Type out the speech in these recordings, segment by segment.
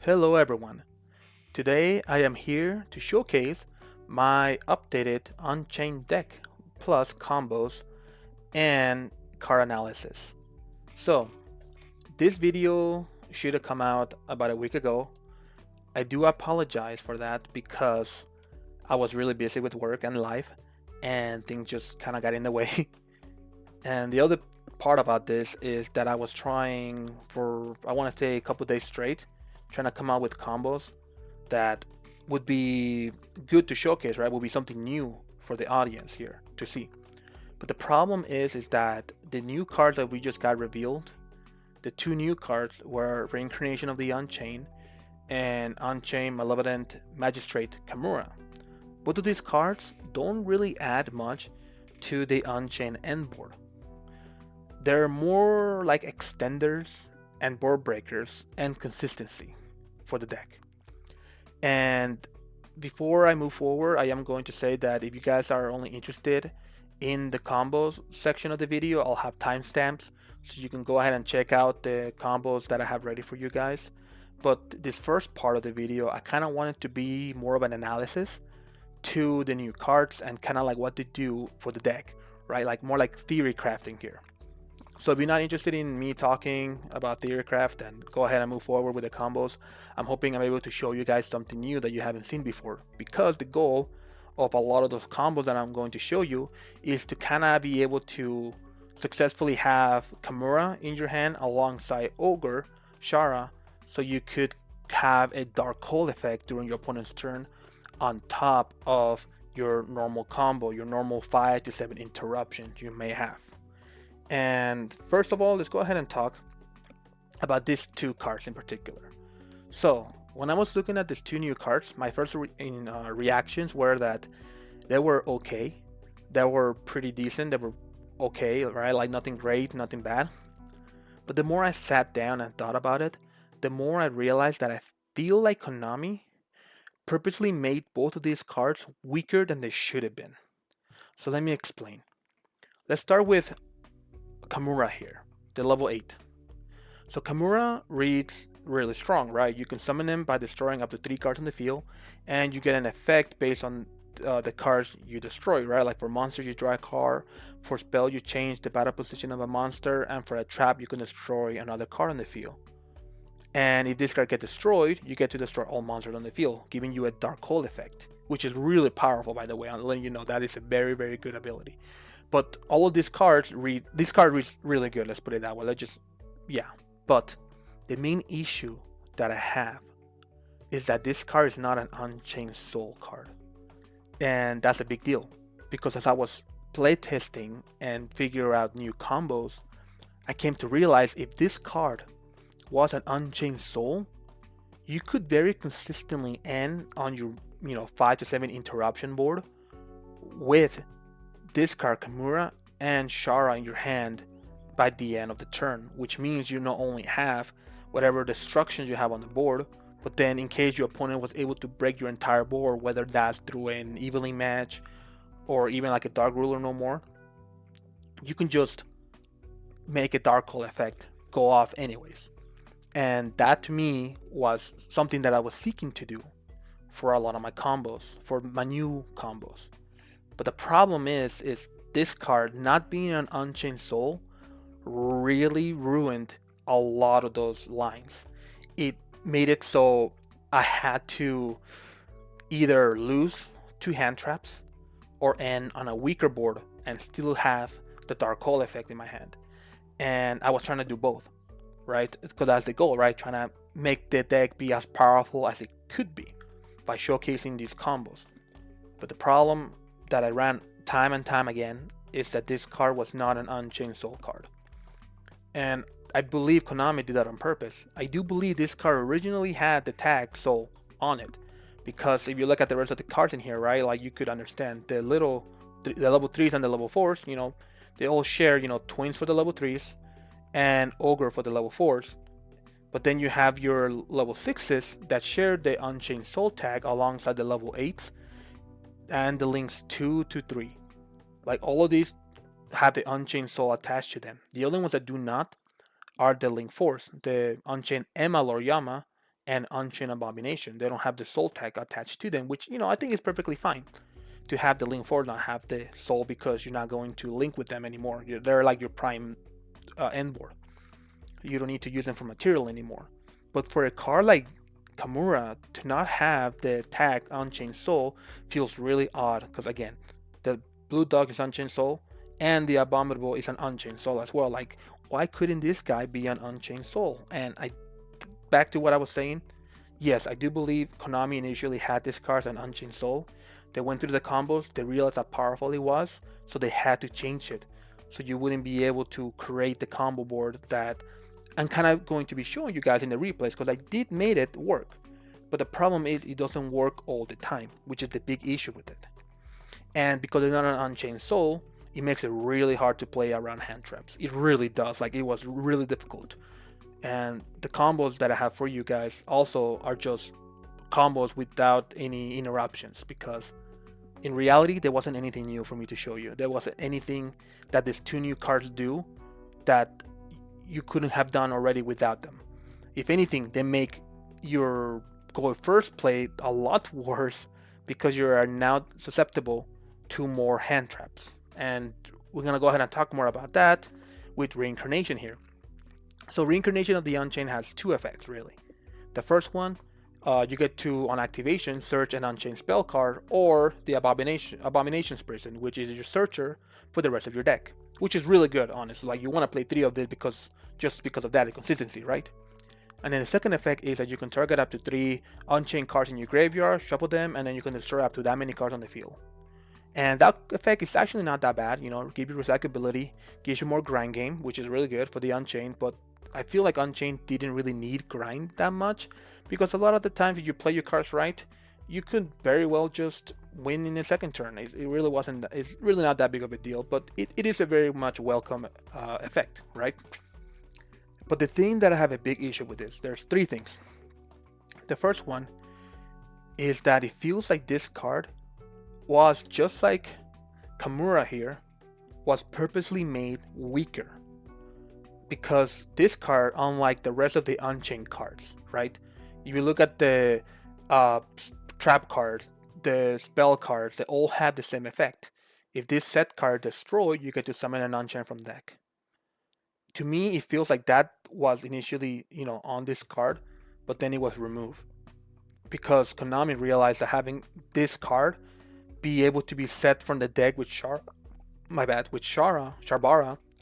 Hello everyone. Today I am here to showcase my updated Unchained deck plus combos and card analysis. So this video should have come out about a week ago. I do apologize for that because I was really busy with work and life and things just kind of got in the way. And the other part about this is that I was trying for I want to say a couple days straight trying to come out with combos that would be good to showcase, right? Would be something new for the audience here to see. But the problem is that the new cards that we just got revealed, the two new cards were Reincarnation of the Unchained and Unchained Malevolent Magistrate Kamura. Both of these cards don't really add much to the Unchained end board. They're more like extenders and board breakers and consistency for the deck. And before I move forward, I am going to say that if you guys are only interested in the combos section of the video, I'll have timestamps so you can go ahead and check out the combos that I have ready for you guys. But this first part of the video, I kind of wanted to be more of an analysis to the new cards and kind of like what they do for the deck, right? Like more like theory crafting here. So if you're not interested in me talking about theorycraft, then go ahead and move forward with the combos. I'm hoping I'm able to show you guys something new that you haven't seen before, because the goal of a lot of those combos that I'm going to show you is to kind of be able to successfully have Kamura in your hand alongside Ogre, Shara, so you could have a Dark Hole effect during your opponent's turn on top of your normal combo, your normal 5 to 7 interruptions you may have. And first of all, let's go ahead and talk about these two cards in particular. So when I was looking at these two new cards, my first reactions were that they were okay. They were pretty decent. They were okay, right? Like nothing great, nothing bad. But the more I sat down and thought about it, the more I realized that I feel like Konami purposely made both of these cards weaker than they should have been. So let me explain. Let's start with Kamura here, the level 8. So Kamura reads really strong, right? You can summon him by destroying up to 3 cards on the field, and you get an effect based on the cards you destroy, right? Like for monsters, you draw a card. For spell, you change the battle position of a monster, and for a trap, you can destroy another card on the field. And if this card gets destroyed, you get to destroy all monsters on the field, giving you a Dark Hole effect, which is really powerful, by the way. I'm letting you know that is a very, very good ability. But all of these cards this card reads really good, let's put it that way. But the main issue that I have is that this card is not an Unchained Soul card. And that's a big deal, because as I was playtesting and figure out new combos, I came to realize if this card was an Unchained Soul, you could very consistently end on your 5 to 7 interruption board with this card Kamura and Shara in your hand by the end of the turn, which means you not only have whatever destructions you have on the board, but then in case your opponent was able to break your entire board, whether that's through an evening match or even like a Dark Ruler no more, you can just make a Dark Hole effect go off anyways. And that to me was something that I was seeking to do for a lot of my combos, for my new combos. But the problem is this card not being an Unchained Soul really ruined a lot of those lines. It made it so I had to either lose 2 hand traps or end on a weaker board and still have the Dark Hole effect in my hand. And I was trying to do both, right? Because that's the goal, right? Trying to make the deck be as powerful as it could be by showcasing these combos. But the problem that I ran time and time again is that this card was not an Unchained Soul card. And I believe Konami did that on purpose. I do believe this card originally had the tag Soul on it, because if you look at the rest of the cards in here, right, like you could understand the level 3s and the level 4s, they all share, twins for the level 3s and Ogre for the level 4s. But then you have your level 6s that share the Unchained Soul tag alongside the level 8s and the links 2 to 3. Like all of these have the Unchained Soul attached to them. The only ones that do not are the link 4s, the Unchained Emma Loriyama and Unchained Abomination. They don't have the soul tag attached to them, which, I think is perfectly fine to have the link for, not have the soul, because you're not going to link with them anymore. They're like your prime end board. You don't need to use them for material anymore. But for a card like Kamura to not have the tag Unchained Soul feels really odd, because again, the blue dog is Unchained Soul and the Abominable is an Unchained Soul as well. Like, why couldn't this guy be an Unchained Soul? And back to what I was saying, yes, I do believe Konami initially had this card as an Unchained Soul. They went through the combos, they realized how powerful it was, so they had to change it. So you wouldn't be able to create the combo board that I'm kind of going to be showing you guys in the replays, because I did made it work. But the problem is it doesn't work all the time, which is the big issue with it. And because it's not an Unchained Soul, it makes it really hard to play around hand traps. It really does. Like, it was really difficult. And the combos that I have for you guys also are just combos without any interruptions, because in reality there wasn't anything new for me to show you. There wasn't anything that these two new cards do that you couldn't have done already without them. If anything, they make your go first play a lot worse, because you are now susceptible to more hand traps. And we're gonna go ahead and talk more about that with Reincarnation here. So Reincarnation of the Unchained has two effects really. The first one, you get to, on activation, search an Unchained spell card or the Abomination's Prison, which is your searcher for the rest of your deck, which is really good, honestly. Like, you want to play 3 of this just because of that, the consistency, right? And then the second effect is that you can target up to 3 Unchained cards in your graveyard, shuffle them, and then you can destroy up to that many cards on the field. And that effect is actually not that bad, give you recyclability, gives you more grind game, which is really good for the Unchained, but I feel like Unchained didn't really need grind that much, because a lot of the times if you play your cards right, you could very well just win in the second turn. It really wasn't, it's really not that big of a deal, but it is a very much welcome effect, right? But the thing that I have a big issue with this, there's 3 things. The first one is that it feels like this card was, just like Kamura here, was purposely made weaker. Because this card, unlike the rest of the Unchained cards, right? If you look at the trap cards, the spell cards, they all have the same effect. If this set card destroyed, you get to summon an Unchained from deck. To me, it feels like that was initially, on this card, but then it was removed. Because Konami realized that having this card be able to be set from the deck with Sharbara,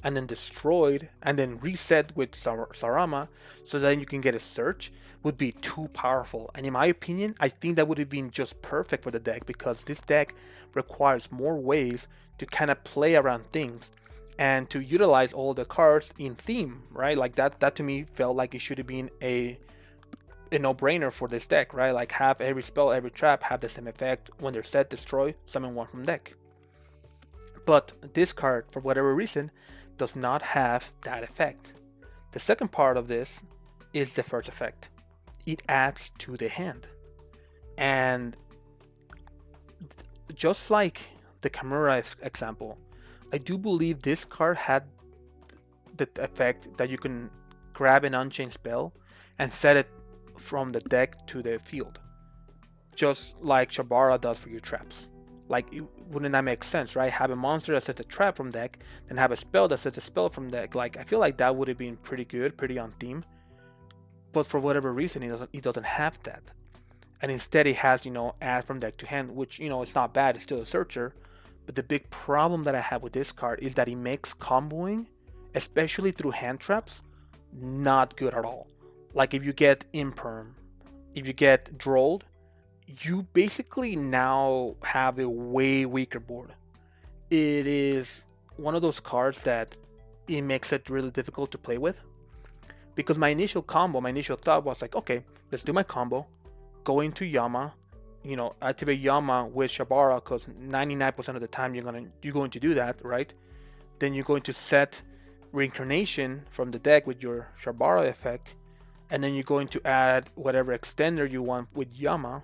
and then destroyed, and then reset with Sarama, so that you can get a search, would be too powerful. And in my opinion, I think that would have been just perfect for the deck, because this deck requires more ways to kind of play around things and to utilize all the cards in theme, right? Like that to me felt like it should have been a no-brainer for this deck, right? Like, have every spell, every trap have the same effect. When they're set, destroy, summon one from deck. But this card, for whatever reason, does not have that effect. The second part of this is the first effect. It adds to the hand. And just like the Kamura example, I do believe this card had the effect that you can grab an Unchained spell and set it from the deck to the field, just like Sharbara does for your traps. Like, wouldn't that make sense, right? Have a monster that sets a trap from deck, then have a spell that sets a spell from deck. Like, I feel like that would have been pretty good, pretty on theme. But for whatever reason, it doesn't have that. And instead it has, add from deck to hand, which, it's not bad, it's still a searcher. But the big problem that I have with this card is that it makes comboing, especially through hand traps, not good at all. Like, if you get Imperm, if you get Drolled, you basically now have a way weaker board. It is one of those cards that it makes it really difficult to play with. Because my initial thought was like, okay, let's do my combo, go into Yama, activate Yama with Sharbara, because 99% of the time you're going to do that, right? Then you're going to set Reincarnation from the deck with your Sharbara effect, and then you're going to add whatever extender you want with Yama.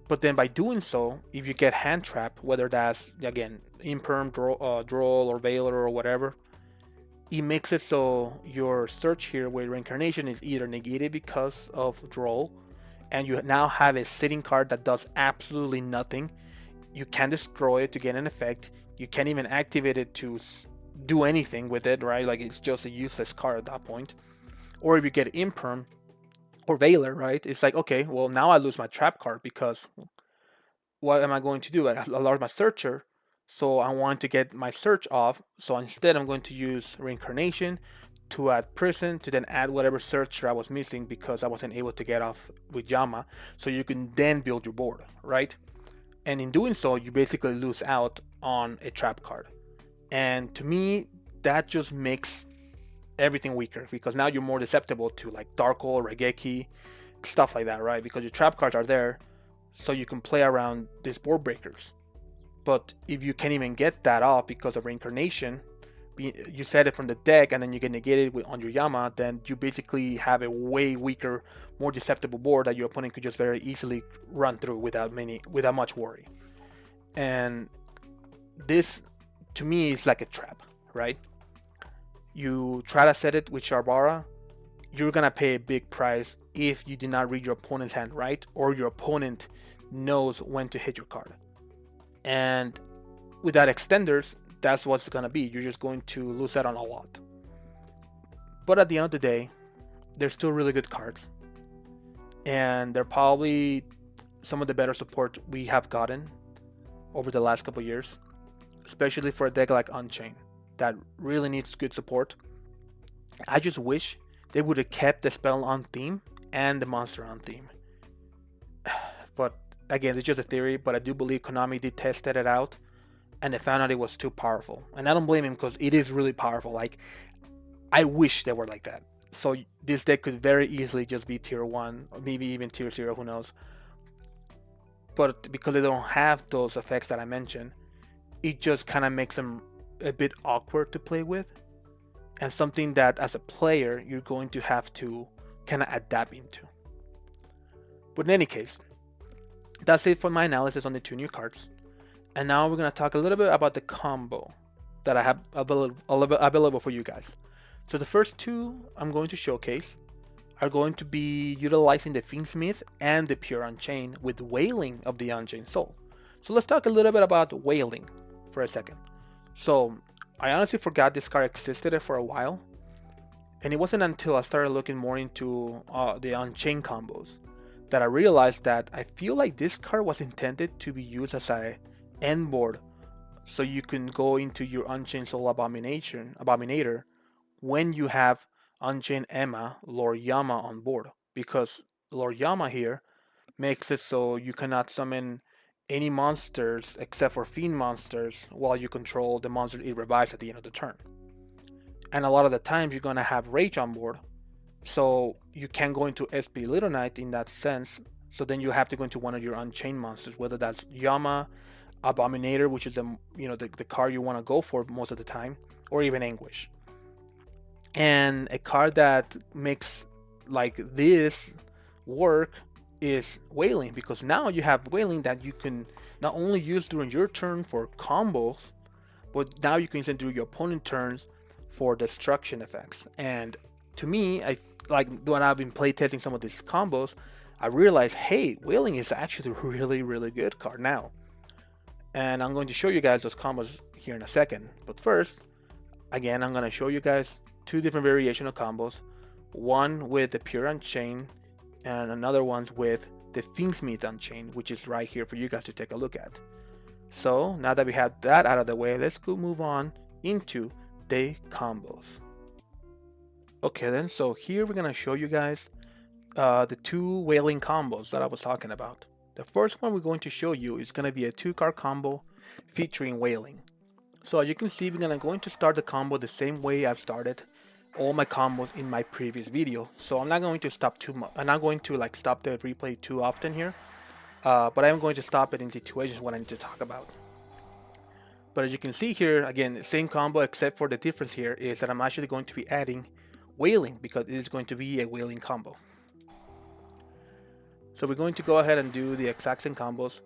But then by doing so, if you get hand trap, whether that's, again, Imperm, Droll, or Veiler or whatever, it makes it so your search here with reincarnation is either negated because of draw, and you now have a sitting card that does absolutely nothing. You can destroy it to get an effect. You can't even activate it to do anything with it, right? Like it's just a useless card at that point. Or if you get imperm or Veiler, right? It's like, okay, well now I lose my trap card because what am I going to do? I lost my searcher, so I want to get my search off. So instead, I'm going to use reincarnation to add prison to then add whatever searcher I was missing because I wasn't able to get off with Yama. So you can then build your board, right? And in doing so, you basically lose out on a trap card. And to me, that just makes everything weaker because now you're more susceptible to like Darkle, Regeki, stuff like that, right? Because your trap cards are there, so you can play around these board breakers. But if you can't even get that off because of reincarnation, you set it from the deck and then you get negated on your Yama, then you basically have a way weaker, more susceptible board that your opponent could just very easily run through without much worry. And this, to me, is like a trap, right? You try to set it with Sharbara, you're gonna pay a big price if you did not read your opponent's hand right, or your opponent knows when to hit your card. And without extenders, that's what's gonna be. You're just going to lose out on a lot. But at the end of the day, they're still really good cards. And they're probably some of the better support we have gotten over the last couple years. Especially for a deck like Unchained that really needs good support. I just wish they would have kept the spell on theme and the monster on theme. But again, it's just a theory, but I do believe Konami did test it out and they found out it was too powerful. And I don't blame him because it is really powerful. Like, I wish they were like that. So this deck could very easily just be tier 1, or maybe even tier 0, who knows. But because they don't have those effects that I mentioned, it just kind of makes them a bit awkward to play with. And something that as a player, you're going to have to kind of adapt into. But in any case, that's it for my analysis on the 2 new cards. And now we're going to talk a little bit about the combo that I have available for you guys. So the first 2 I'm going to showcase are going to be utilizing the Fiendsmith and the Pure Unchained with Wailing of the Unchained Soul. So let's talk a little bit about Wailing for a second. So I honestly forgot this card existed for a while, and it wasn't until I started looking more into the Unchained combos that I realized that I feel like this card was intended to be used as a end board, so you can go into your Unchained Soul Abominator when you have Unchained Emma, Lord Yama on board, because Lord Yama here makes it so you cannot summon any monsters except for fiend monsters while you control the monster it revives at the end of the turn. And a lot of the times you're going to have Rage on board, so you can go into SP Little Knight in that sense. So then you have to go into one of your Unchained monsters, whether that's Yama, Abominator, which is the card you want to go for most of the time, or even Anguish. And a card that makes like this work is Wailing, because now you have Wailing that you can not only use during your turn for combos, but now you can use it during your opponent turns for destruction effects. And to me, I like when I've been playtesting some of these combos, I realized, hey, Wailing is actually a really good card now. And I'm going to show you guys those combos here in a second. But first, again, I'm going to show you guys 2 different variation of combos. One with the Pure Unchained, and another one's with the Fiendsmith Unchained, which is right here for you guys to take a look at. So now that we have that out of the way, let's go move on into the combos. Okay then, so here we're gonna show you guys the 2 Wailing combos that I was talking about. The first one we're going to show you is gonna be a 2-card combo featuring Wailing. So as you can see, we're going to start the combo the same way I've started all my combos in my previous video. So I'm not going to stop too much. I'm not going to like stop the replay too often here, but I'm going to stop it in situations what I need to talk about. But as you can see here, again, same combo, except for the difference here is that I'm actually going to be adding Wailing because it is going to be a Wailing combo. So we're going to go ahead and do the exact same combos,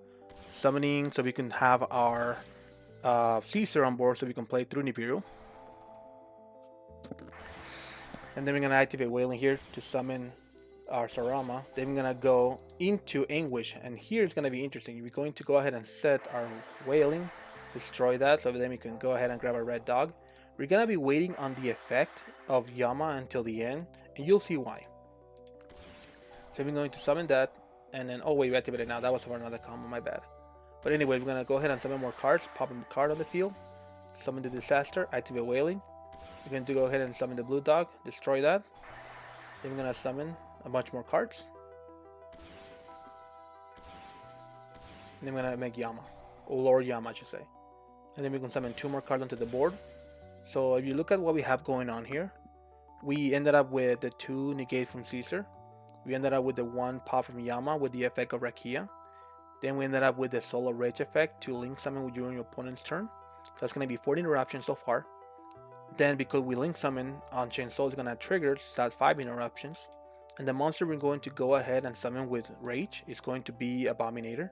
summoning so we can have our Caesar on board so we can play through Nibiru. And then we're gonna activate Wailing here to summon our Sarama. Then we're gonna go into Anguish, and here it's gonna be interesting. We're going to go ahead and set our Wailing, destroy that, so then we can go ahead and grab a red dog. We're gonna be waiting on the effect of Yama until the end, and you'll see why. So we're going to summon that, and then, oh wait, we activated it now. That was for another combo, my bad. But anyway, we're gonna go ahead and summon more cards, pop a card on the field, summon the Disaster, activate Wailing. We're going to go ahead and summon the blue dog, destroy that. Then we're going to summon a bunch more cards. And then we're going to make Yama, or Lord Yama I should say. And then we can summon 2 more cards onto the board. So if you look at what we have going on here, we ended up with the 2 negate from Caesar. We ended up with the 1 pop from Yama with the effect of Rakia. Then we ended up with the Solo Rage effect to link summon during your opponent's turn. That's going to be 14 interruptions so far. Then because we link summon Unchained Soul is going to trigger start 5 interruptions. And the monster we're going to go ahead and summon with Rage is going to be Abominator.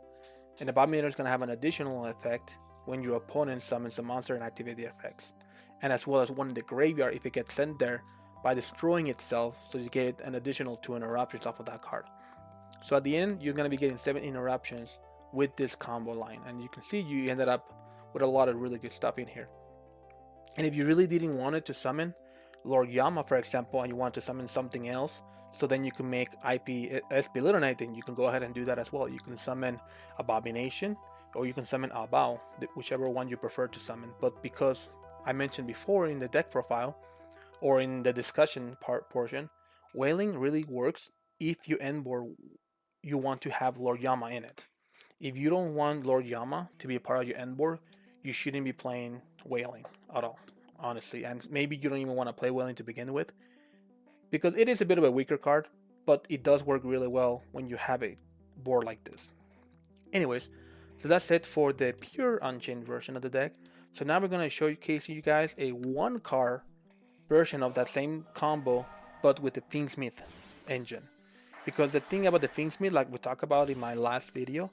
And Abominator is going to have an additional effect when your opponent summons a monster and activate the effects. And as well as one in the graveyard if it gets sent there by destroying itself, so you get an additional 2 interruptions off of that card. So at the end, you're going to be getting 7 interruptions with this combo line. And you can see you ended up with a lot of really good stuff in here. And if you really didn't want it to summon Lord Yama, for example, and you want to summon something else, so then you can make IPS Belittle Knight, then you can go ahead and do that as well. You can summon Abomination, or you can summon Abao, whichever one you prefer to summon. But because I mentioned before in the deck profile, or in the discussion portion, Wailing really works if you end board you want to have Lord Yama in it. If you don't want Lord Yama to be a part of your end board, you shouldn't be playing Wailing at all, honestly. And maybe you don't even want to play Wailing to begin with, because it is a bit of a weaker card, but it does work really well when you have a board like this. Anyways, so that's it for the pure Unchained version of the deck. So now we're going to showcase you guys a 1-card version of that same combo, but with the Fiendsmith engine. Because the thing about the Fiendsmith, like we talked about in my last video,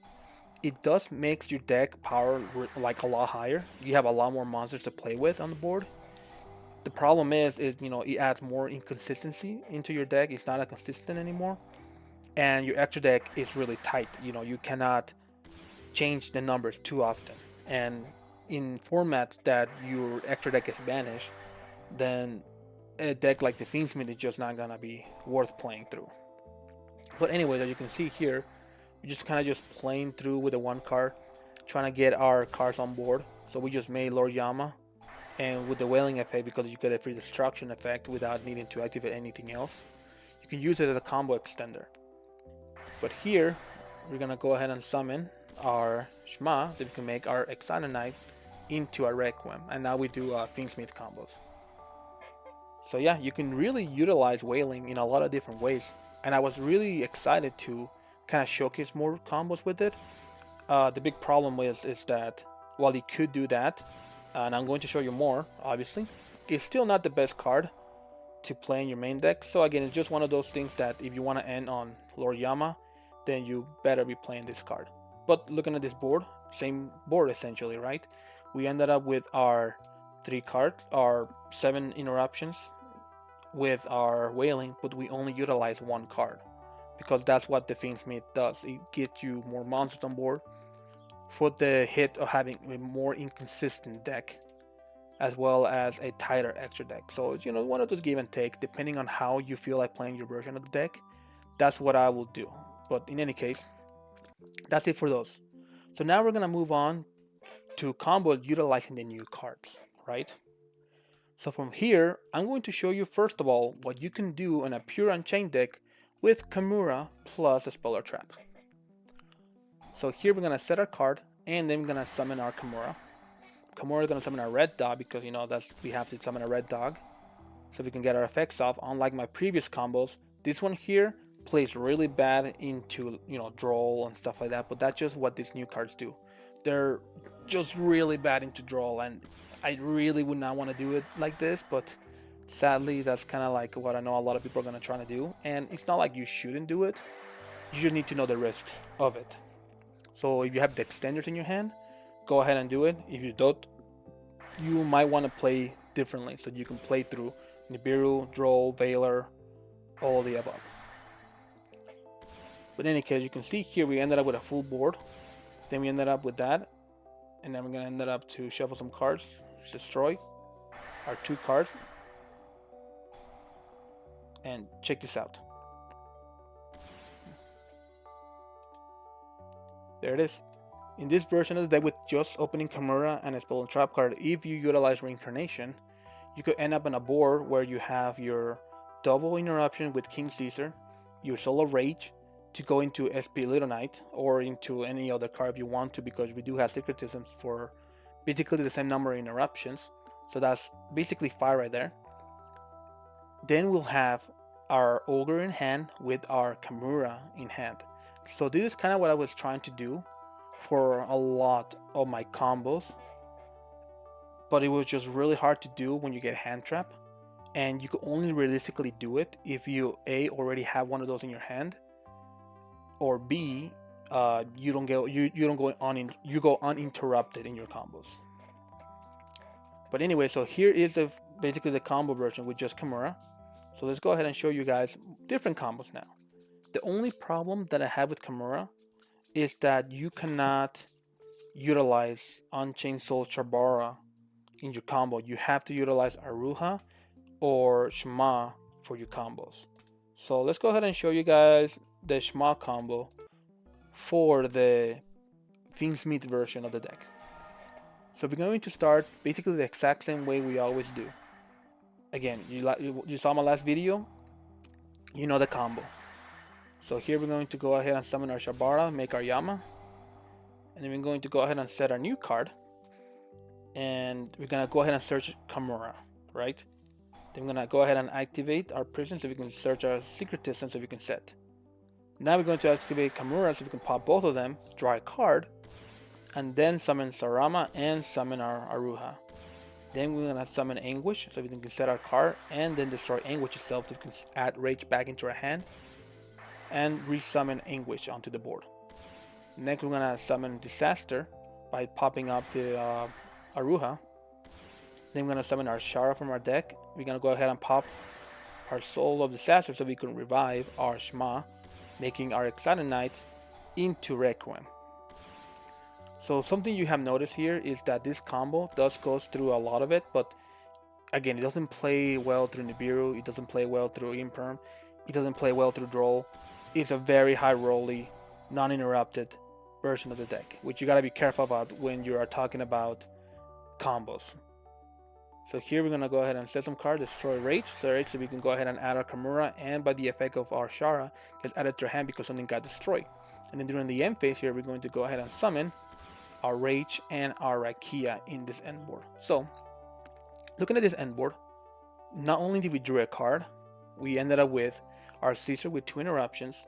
it does makes your deck power like a lot higher. You have a lot more monsters to play with on the board. The problem is you know, it adds more inconsistency into your deck. It's not as consistent anymore, and your extra deck is really tight. You know, you cannot change the numbers too often. And in formats that your extra deck is banished, then a deck like the Fiendsmith is just not gonna be worth playing through. But anyways, as you can see here, we're just kind of just playing through with the 1 card, trying to get our cards on board. So we just made Lord Yama, and with the Wailing effect, because you get a free destruction effect without needing to activate anything else, you can use it as a combo extender. But here, we're gonna go ahead and summon our Shma, so we can make our Exile Knight into a Requiem, and now we do Fiendsmith combos. So yeah, you can really utilize Wailing in a lot of different ways, and I was really excited to kind of showcase more combos with it. The big problem is that while you could do that, and I'm going to show you more, obviously, it's still not the best card to play in your main deck. So again, it's just one of those things that if you want to end on Lord Yama, then you better be playing this card. But looking at this board, same board essentially, right? We ended up with our 3 cards, our 7 interruptions with our Wailing, but we only utilize 1 card, because that's what the Fiendsmith does. It gets you more monsters on board for the hit of having a more inconsistent deck, as well as a tighter extra deck. So it's, you know, one of those give and take, depending on how you feel like playing your version of the deck. That's what I will do. But in any case, that's it for those. So now we're gonna move on to combos utilizing the new cards, right? So from here, I'm going to show you first of all what you can do in a pure Unchained deck with Kamura plus a Speller Trap. So here we're going to set our card, and then we're going to summon our Kamura. Kamura is going to summon our red dog, because you know we have to summon a red dog, so we can get our effects off. Unlike my previous combos, this one here plays really bad into, you know, draw and stuff like that, but that's just what these new cards do. They're just really bad into draw, and I really would not want to do it like this, but sadly that's kind of like what I know a lot of people are going to try to do, and it's not like you shouldn't do it, you just need to know the risks of it. So if you have the extenders in your hand, go ahead and do it. If you don't, you might want to play differently, so you can play through Nibiru, Droll, Veiler, all of the above. But in any case, you can see here we ended up with a full board. Then we ended up with that. And then we're going to end up to shuffle some cards. Destroy our 2 cards. And check this out. There it is. In this version of the deck with just opening Kamura and a Spell and Trap card, if you utilize Reincarnation, you could end up on a board where you have your double interruption with King Caesar, your solo Rage to go into SP Little Knight or into any other card if you want to, because we do have Secretisms for basically the same number of interruptions. So that's basically 5 right there. Then we'll have our Ogre in hand with our Kamura in hand. So this is kind of what I was trying to do for a lot of my combos, but it was just really hard to do when you get hand trap, and you could only realistically do it if you A, already have one of those in your hand, or B, you go uninterrupted in your combos. But anyway, so here is basically the combo version with just Kamura. So let's go ahead and show you guys different combos now. The only problem that I have with Kamura is that you cannot utilize Unchained Soul Charbara in your combo. You have to utilize Aruha or Shma for your combos. So let's go ahead and show you guys the Shma combo for the Fiendsmith version of the deck. So we're going to start basically the exact same way we always do. Again, you saw my last video, you know the combo. So here we're going to go ahead and summon our Shabara, make our Yama, and then we're going to go ahead and set our new card, and we're gonna go ahead and search Kamura, right? Then we're gonna go ahead and activate our prison so we can search our Secretism so we can set. Now we're going to activate Kamura so we can pop both of them, draw a card, and then summon Sarama and summon our Aruha. Then we're gonna summon Anguish so we can set our card, and then destroy Anguish itself so we can add Rage back into our hand and resummon Anguish onto the board. Next we're gonna summon Disaster by popping up the Aruha. Then we're gonna summon our Shara from our deck. We're gonna go ahead and pop our Soul of Disaster so we can revive our Shma, making our Excited Knight into Requiem. So something you have noticed here is that this combo does go through a lot of it, but again, it doesn't play well through Nibiru, it doesn't play well through Imperm, it doesn't play well through Droll. It's a very high rolly, non-interrupted version of the deck, which you gotta be careful about when you are talking about combos. So here we're gonna go ahead and set some cards, destroy Rage, so we can go ahead and add our Kamura, and by the effect of our Shara, gets added to our hand because something got destroyed. And then during the end phase here, we're going to go ahead and summon our Rage and our Rakia in this end board. So, looking at this end board, not only did we draw a card, we ended up with our Caesar with 2 interruptions,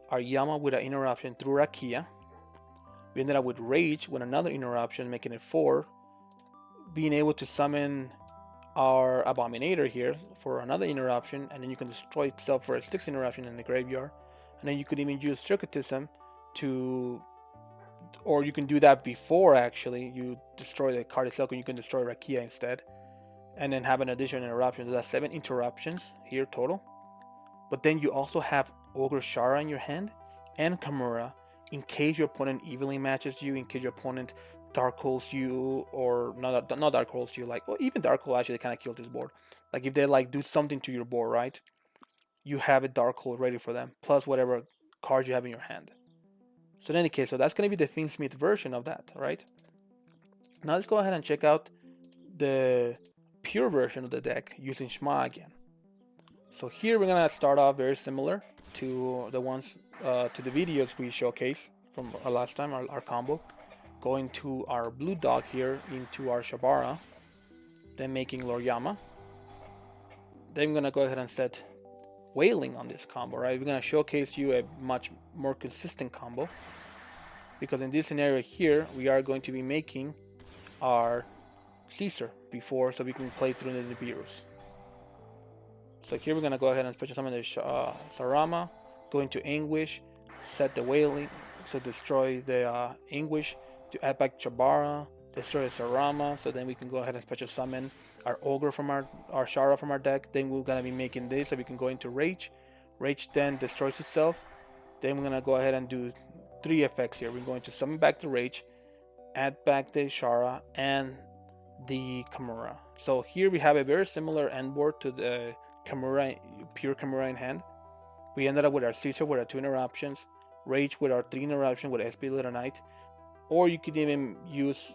our Yama with an interruption through Rakia. We ended up with Rage with another interruption, making it 4, being able to summon our Abominator here for another interruption, and then you can destroy itself for a 6th interruption in the graveyard. And then you could even use Circuitism to, or you can do that before actually you destroy the card itself, and you can destroy Rakia instead, and then have an additional interruption. So that's 7 interruptions here total. But then you also have Ogre Shara in your hand and Kamura in case your opponent evenly matches you, in case your opponent Dark Holes you, or not Dark Holes you, like, well, even Dark Hole actually kind of killed this board. Like if they like do something to your board, right? You have a Dark Hole ready for them, plus whatever cards you have in your hand. So in any case, so that's going to be the Fiendsmith version of that, right? Now let's go ahead and check out the pure version of the deck using Shma again. So here we're gonna start off very similar to the ones to the videos we showcased from our last time, our combo. Going to our blue dog here into our Shabara, then making Lord Yama. Then we're gonna go ahead and set Wailing on this combo, right? We're gonna showcase you a much more consistent combo, because in this scenario here we are going to be making our Caesar before, so we can play through the Nibirus. So here we're gonna go ahead and special summon the Sarama, go into Anguish, set the Wailing, so destroy the Anguish to add back Chabara, destroy the Sarama, so then we can go ahead and special summon our Ogre from our Shara from our deck. Then we're gonna be making this so we can go into Rage. Rage then destroys itself. Then we're gonna go ahead and do 3 effects here. We're going to summon back the Rage, add back the Shara, and the Kamura. So here we have a very similar end board to the Kamura, pure Kamura in hand. We ended up with our Caesar with our 2 interruptions, Rage with our 3 interruptions with SP Little Knight, or you could even use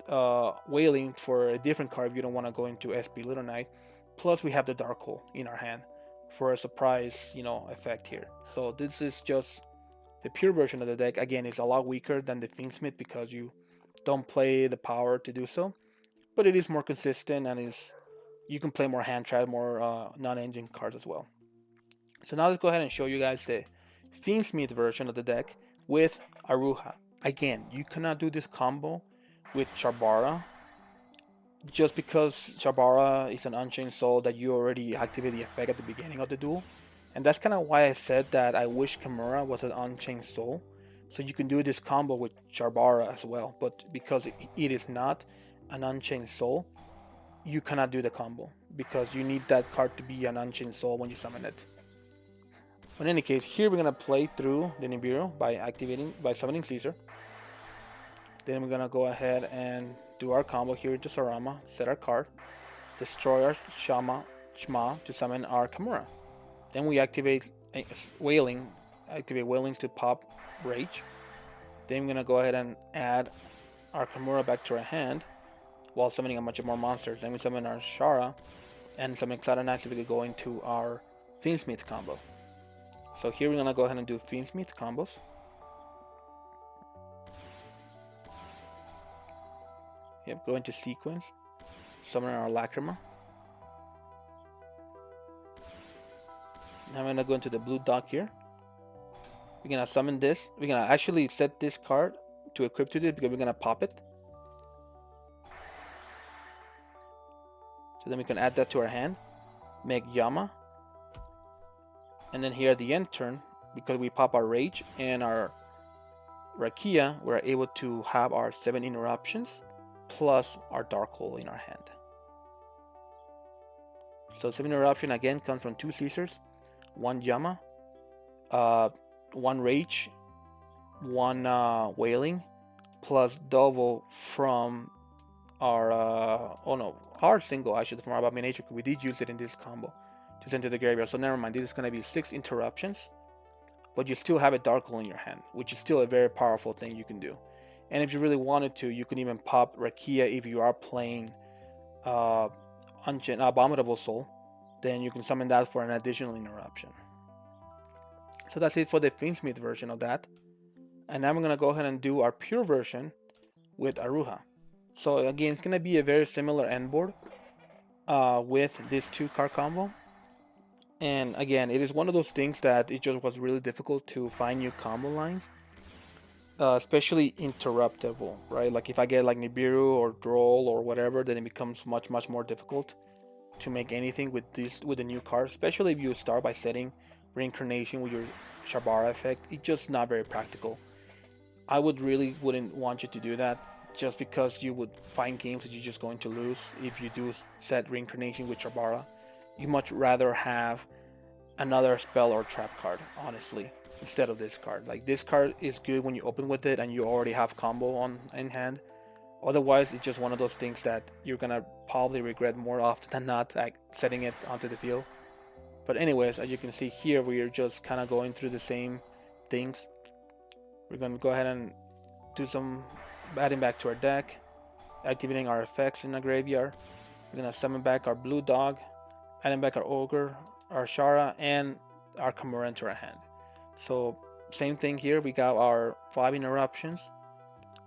Wailing for a different card if you don't want to go into SP Little Knight. Plus we have the Dark Hole in our hand for a surprise, effect here. So this is just the pure version of the deck. Again, it's a lot weaker than the Fiendsmith because you don't play the power to do so, but it is more consistent and you can play more hand trap, more non-engine cards as well. So now let's go ahead and show you guys the Fiendsmith version of the deck with Aruha. Again, you cannot do this combo with Charbara just because Charbara is an Unchained Soul that you already activate the effect at the beginning of the duel. And that's kind of why I said that I wish Kamura was an Unchained Soul, so you can do this combo with Charbara as well. But because it is not an Unchained Soul, you cannot do the combo because you need that card to be an Unchained Soul when you summon it. In any case, here we're gonna play through the Nibiru by summoning Caesar. Then we're gonna go ahead and do our combo here to Sarama, set our card, destroy our Shma to summon our Kamura. Then we activate Wailing, Wailings to pop Rage. Then we're gonna go ahead and add our Kamura back to our hand while summoning a bunch of more monsters. Then we summon our Shara and some exciting nights so we could go into our Fiendsmith combo. So here we're gonna go ahead and do Fiendsmith combos. Yep, go into sequence, summon our Lacrima. Now I'm gonna go into the blue dock here. We're gonna summon this. We're gonna actually set this card to equip to this because we're gonna pop it. So then we can add that to our hand, make Yama. And then here at the end turn, because we pop our Rage and our Rakia, we're able to have our 7 interruptions plus our Dark Hole in our hand. So 7 interruption again comes from 2 Caesars, 1 Yama, 1 Rage, 1 Wailing, plus double from our our single actually from our Abomination. We did use it in this combo to send to the graveyard. So never mind, this is gonna be 6 interruptions, but you still have a Dark Hole in your hand, which is still a very powerful thing you can do. And if you really wanted to, you can even pop Rakia if you are playing Abominable Soul. Then you can summon that for an additional interruption. So that's it for the Fiendsmith version of that. And now we're gonna go ahead and do our pure version with Aruha. So again, it's gonna be a very similar end board with this 2 card combo. And again, it is one of those things that it just was really difficult to find new combo lines, especially interruptible, right? Like if I get like Nibiru or Droll or whatever, then it becomes much more difficult to make anything with the new card, especially if you start by setting Reincarnation with your Charbara effect. It's just not very practical. I wouldn't want you to do that, just because you would find games that you're just going to lose if you do set Reincarnation with Charbara. You much rather have another spell or trap card, honestly, instead of this card. Like, this card is good when you open with it and you already have combo in hand. Otherwise, it's just one of those things that you're gonna probably regret more often than not, like setting it onto the field. But anyways, as you can see here, we're just kind of going through the same things. We're gonna go ahead and do some adding back to our deck, activating our effects in the graveyard. We're gonna summon back our blue dog, adding back our Ogre, our Shara, and our Kamura into our hand. So same thing here, we got our 5 interruptions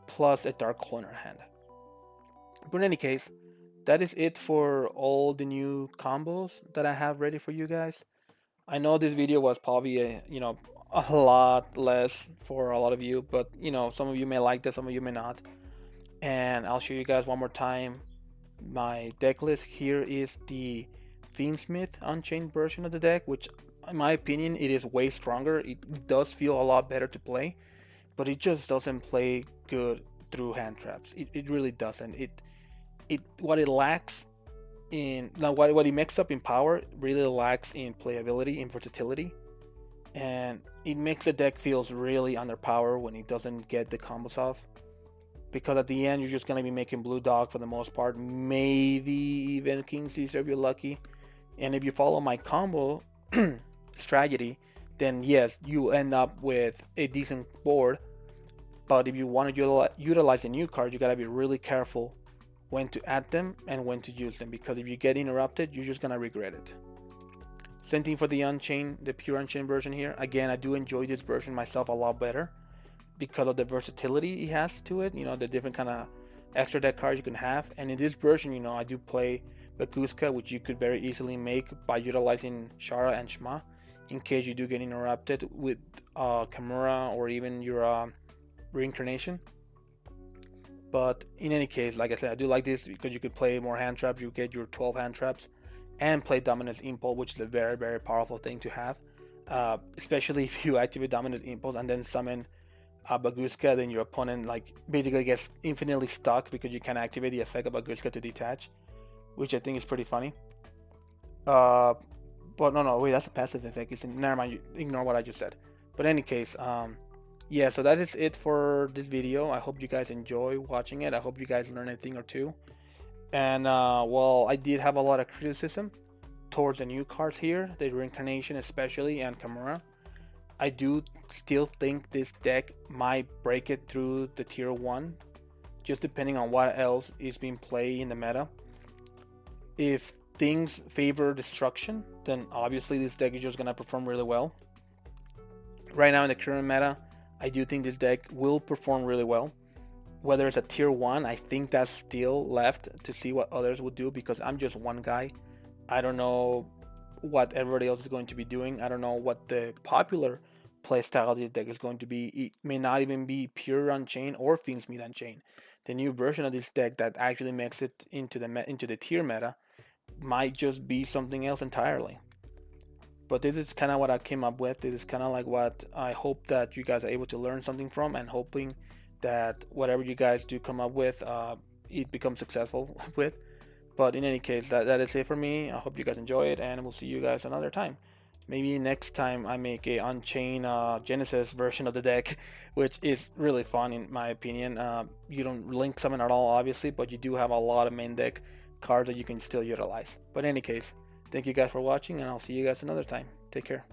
plus a Dark Hole in our hand. But in any case, that is it for all the new combos that I have ready for you guys. I know this video was probably a lot less for a lot of you, but some of you may like this, some of you may not. And I'll show you guys one more time my deck list. Here is the Fiendsmith Unchained version of the deck, which in my opinion it is way stronger. It does feel a lot better to play, but it just doesn't play good through hand traps. It really doesn't. What it lacks in now what he makes up in power really lacks in playability, in versatility, and it makes the deck feels really underpowered when it doesn't get the combos off. Because at the end you're just gonna be making blue dog for the most part, maybe even King Caesar if you're lucky. And if you follow my combo strategy, then yes, you end up with a decent board. But if you want to utilize the new cards, you gotta be really careful when to add them and when to use them, because if you get interrupted, you're just gonna regret it. Same thing for the Unchained, the pure Unchained version here. Again, I do enjoy this version myself a lot better because of the versatility it has to it, you know, the different kind of extra deck cards you can have. And in this version, you know, I do play Baguska, which you could very easily make by utilizing Shara and Shma in case you do get interrupted with Kamura or even your reincarnation. But in any case, like I said, I do like this because you could play more hand traps. You get your 12 hand traps and play Dominance Impulse, which is a very, very powerful thing to have. Especially if you activate Dominance Impulse and then summon Baguska, then your opponent like basically gets infinitely stuck because you can't activate the effect of Baguska to detach, which I think is pretty funny. But no, wait, that's a passive effect. Never mind, ignore what I just said. But in any case, yeah, so that is it for this video. I hope you guys enjoy watching it. I hope you guys learn a thing or two. And well, I did have a lot of criticism towards the new cards here, the reincarnation especially, and Kamura. I do still think this deck might break it through the tier 1, just depending on what else is being played in the meta. If things favor destruction, then obviously this deck is just gonna perform really well. Right now in the current meta, I do think this deck will perform really well. Whether it's a tier 1, I think that's still left to see what others would do, because I'm just one guy. I don't know what everybody else is going to be doing. I don't know what the popular playstyle of the deck is going to be. It may not even be pure Unchained or Fiendsmith Unchained. The new version of this deck that actually makes it into the tier meta might just be something else entirely. But this is kind of what I came up with. This is kind of like what I hope that you guys are able to learn something from, and hoping that whatever you guys do come up with, it becomes successful with. But in any case, that is it for me. I hope you guys enjoy it, and we'll see you guys another time. Maybe next time I make a Unchained Genesis version of the deck, which is really fun in my opinion. You don't link summon at all, obviously, but you do have a lot of main deck cards that you can still utilize. But in any case, thank you guys for watching, and I'll see you guys another time. Take care.